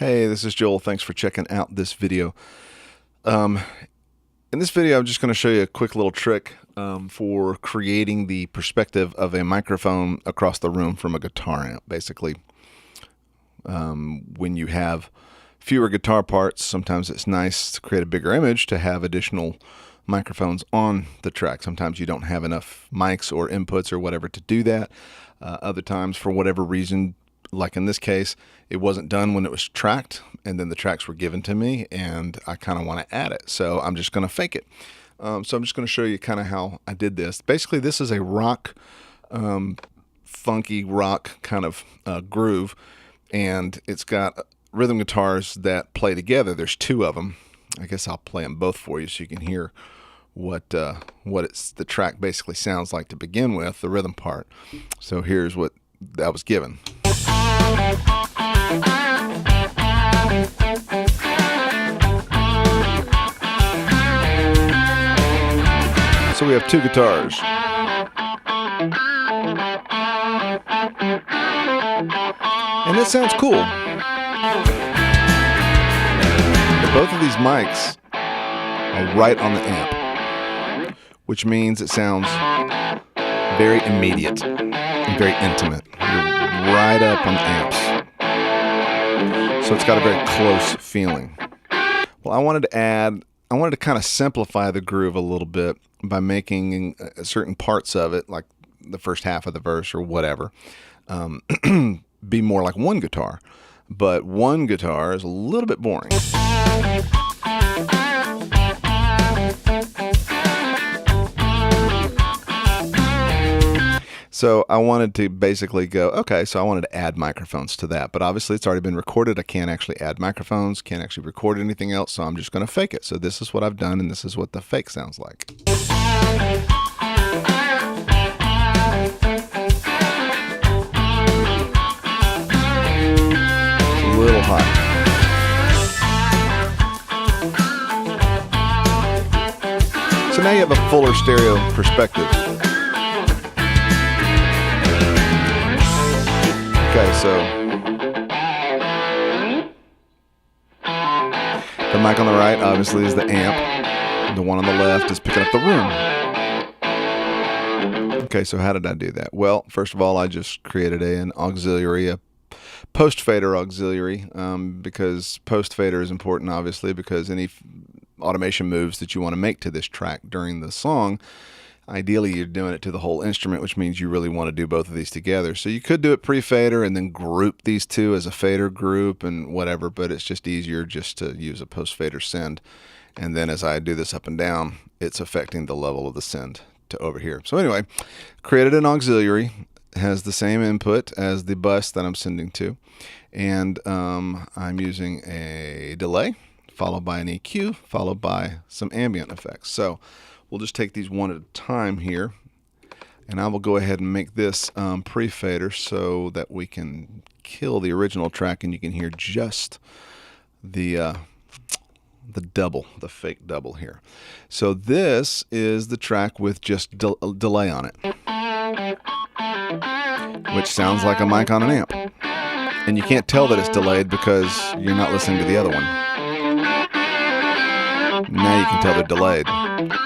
Hey, this is Joel. Thanks for checking out this video. In this video, I'm just going to show you a quick little trick for creating the perspective of a microphone across the room from a guitar amp. Basically, when you have fewer guitar parts, sometimes it's nice to create a bigger image to have additional microphones on the track. Sometimes you don't have enough mics or inputs or whatever to do that. Other times, for whatever reason, like in this case, it wasn't done when it was tracked, and then the tracks were given to me, and I kind of want to add it. So I'm just going to fake it. So I'm just going to show you kind of how I did this. Basically, this is a rock, funky rock kind of groove, and it's got rhythm guitars that play together. There's two of them. I guess I'll play them both for you so you can hear what the track basically sounds like to begin with, the rhythm part. So here's what I was given. So we have two guitars. And it sounds cool. But both of these mics are right on the amp, which means it sounds very immediate and very intimate. You're right up on the amps. So it's got a very close feeling. Well, I wanted to kind of simplify the groove a little bit by making certain parts of it, like the first half of the verse or whatever, be more like one guitar. But one guitar is a little bit boring. So I wanted to basically go, okay, so I wanted to add microphones to that. But obviously it's already been recorded. I can't actually add microphones, can't actually record anything else, so I'm just going to fake it. So this is what I've done, and this is what the fake sounds like. It's a little hot. So now you have a fuller stereo perspective. Okay, so the mic on the right obviously is the amp. The one on the left is picking up the room. Okay, so how did I do that? Well, first of all, I just created an auxiliary, a post fader auxiliary, because post fader is important, obviously, because any automation moves that you want to make to this track during the song, ideally you're doing it to the whole instrument, which means you really want to do both of these together. So you could do it pre-fader and then group these two as a fader group and whatever, but it's just easier just to use a post-fader send. And then as I do this up and down, it's affecting the level of the send to over here. So anyway, created an auxiliary, has the same input as the bus that I'm sending to. And I'm using a delay, followed by an EQ, followed by some ambient effects. So we'll just take these one at a time here, and I will go ahead and make this pre-fader so that we can kill the original track and you can hear just the double, the fake double here. So this is the track with just delay on it, which sounds like a mic on an amp. And you can't tell that it's delayed because you're not listening to the other one. Now you can tell they're delayed.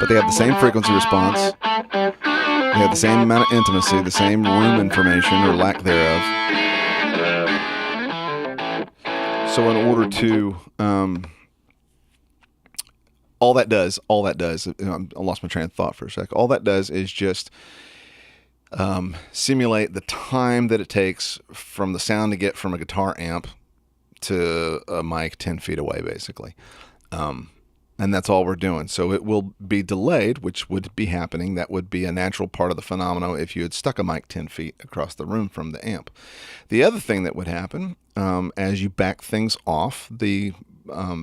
But they have the same frequency response. They have the same amount of intimacy, the same room information or lack thereof. So in order to, all that does, I lost my train of thought for a sec. All that does is just simulate the time that it takes from the sound to get from a guitar amp to a mic 10 feet away, basically. And that's all we're doing. So it will be delayed, which would be happening. That would be a natural part of the phenomenon if you had stuck a mic 10 feet across the room from the amp. The other thing that would happen, as you back things off, the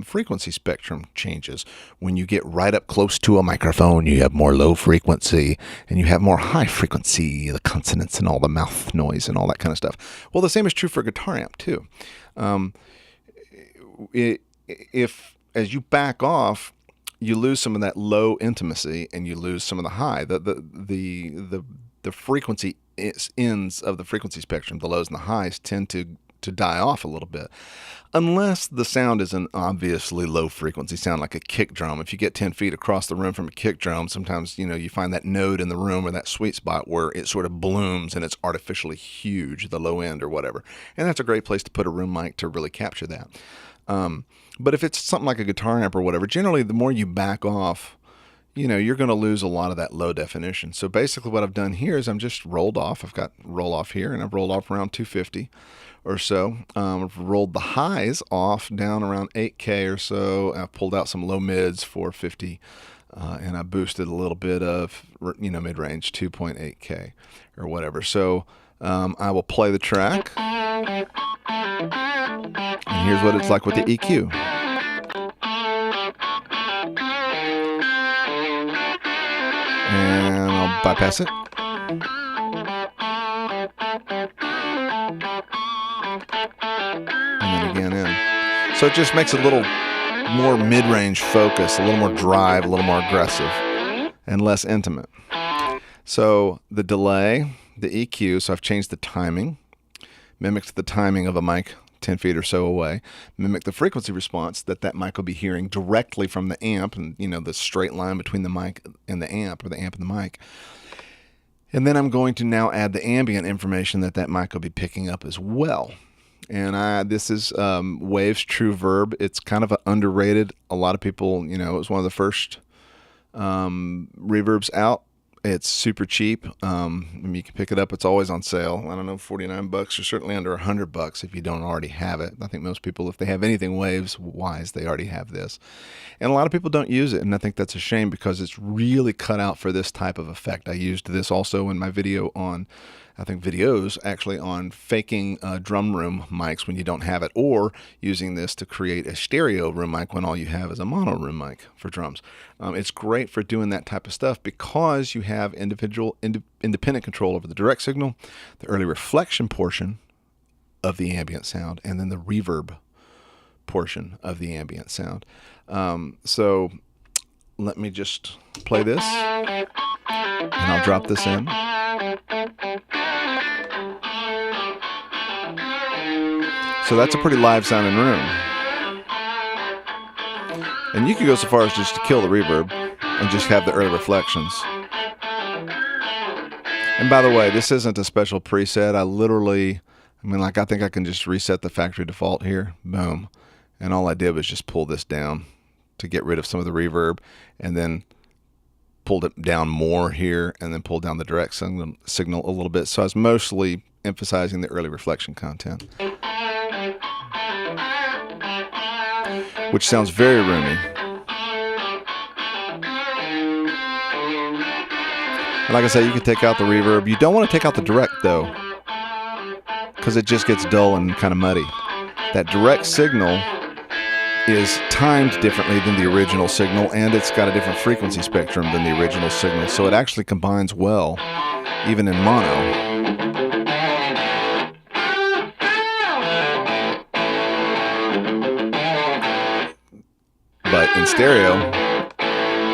frequency spectrum changes. When you get right up close to a microphone, you have more low frequency, and you have more high frequency, the consonants and all the mouth noise and all that kind of stuff. Well, the same is true for a guitar amp, too. If as you back off, you lose some of that low intimacy and you lose some of the high. The frequency ends of the frequency spectrum, the lows and the highs, tend to to die off a little bit. Unless the sound is an obviously low frequency sound like a kick drum. If you get 10 feet across the room from a kick drum, sometimes, you find that node in the room or that sweet spot where it sort of blooms and it's artificially huge, the low end or whatever. And that's a great place to put a room mic to really capture that. But if it's something like a guitar amp or whatever, generally the more you back off, you're going to lose a lot of that low definition. So basically what I've done here is I'm just rolled off. I've got roll off here and I've rolled off around 250 or so. I've rolled the highs off down around 8K or so. I've pulled out some low mids, 450, and I boosted a little bit of, mid-range 2.8K or whatever. So I will play the track. And here's what it's like with the EQ. And I'll bypass it. And then again in. So it just makes it a little more mid-range focus, a little more drive, a little more aggressive, and less intimate. So the delay, the EQ, so I've changed the timing, mimicked the timing of a mic 10 feet or so away, mimic the frequency response that mic will be hearing directly from the amp, and the straight line between the mic and the amp, or the amp and the mic. And then I'm going to now add the ambient information that mic will be picking up as well. And this is Waves True Verb. It's kind of underrated. A lot of people, it was one of the first reverbs out. It's super cheap. You can pick it up. It's always on sale. I don't know, $49 or certainly under $100 if you don't already have it. I think most people, if they have anything Waves wise, they already have this. And a lot of people don't use it, and I think that's a shame because it's really cut out for this type of effect. I used this also in my video on, videos actually on faking drum room mics when you don't have it, or using this to create a stereo room mic when all you have is a mono room mic for drums. It's great for doing that type of stuff because you have independent control over the direct signal, the early reflection portion of the ambient sound, and then the reverb portion of the ambient sound. So let me just play this, and I'll drop this in. So that's a pretty live sounding room. And you could go so far as just to kill the reverb and just have the early reflections. And by the way, this isn't a special preset. I think I can just reset the factory default here. Boom. And all I did was just pull this down to get rid of some of the reverb, and then pulled it down more here, and then pulled down the direct signal a little bit. So I was mostly emphasizing the early reflection content, which sounds very roomy. And like I said, you can take out the reverb. You don't want to take out the direct though, because it just gets dull and kind of muddy. That direct signal is timed differently than the original signal, and it's got a different frequency spectrum than the original signal, so it actually combines well, even in mono. But in stereo,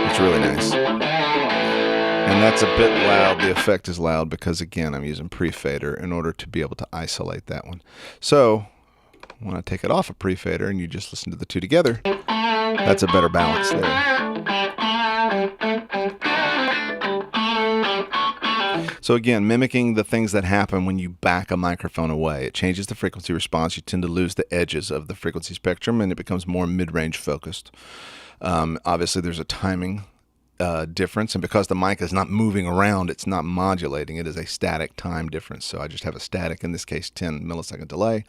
it's really nice. And that's a bit loud. The effect is loud because, again, I'm using pre-fader in order to be able to isolate that one. So when I take it off a pre-fader and you just listen to the two together, that's a better balance there. So again, mimicking the things that happen when you back a microphone away. It changes the frequency response. You tend to lose the edges of the frequency spectrum, and it becomes more mid-range focused. Obviously, there's a timing difference, and because the mic is not moving around, it's not modulating. It is a static time difference. So I just have a static, in this case, 10 millisecond delay.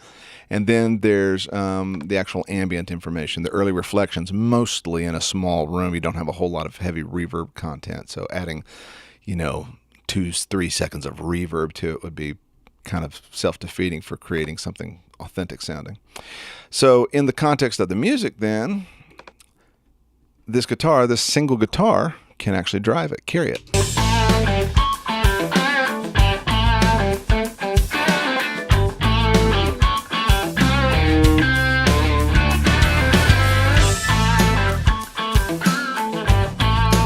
And then there's the actual ambient information, the early reflections, mostly in a small room. You don't have a whole lot of heavy reverb content. So adding, 2-3 seconds of reverb to it would be kind of self-defeating for creating something authentic sounding. So in the context of the music then, this single guitar, can actually drive it, carry it.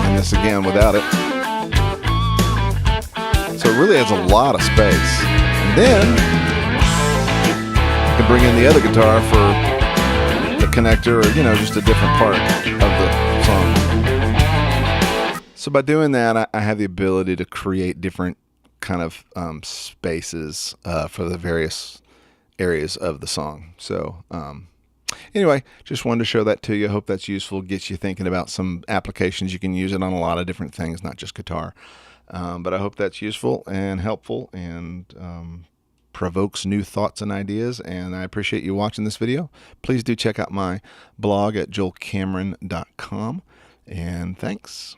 And this again without it. So it really has a lot of space. And then you can can bring in the other guitar for the connector, or just a different part of the song. So by doing that, I have the ability to create different kind of spaces for the various areas of the song. So anyway, just wanted to show that to you. I hope that's useful, gets you thinking about some applications. You can use it on a lot of different things, not just guitar. But I hope that's useful and helpful, and provokes new thoughts and ideas. And I appreciate you watching this video. Please do check out my blog at joelcameron.com. And thanks.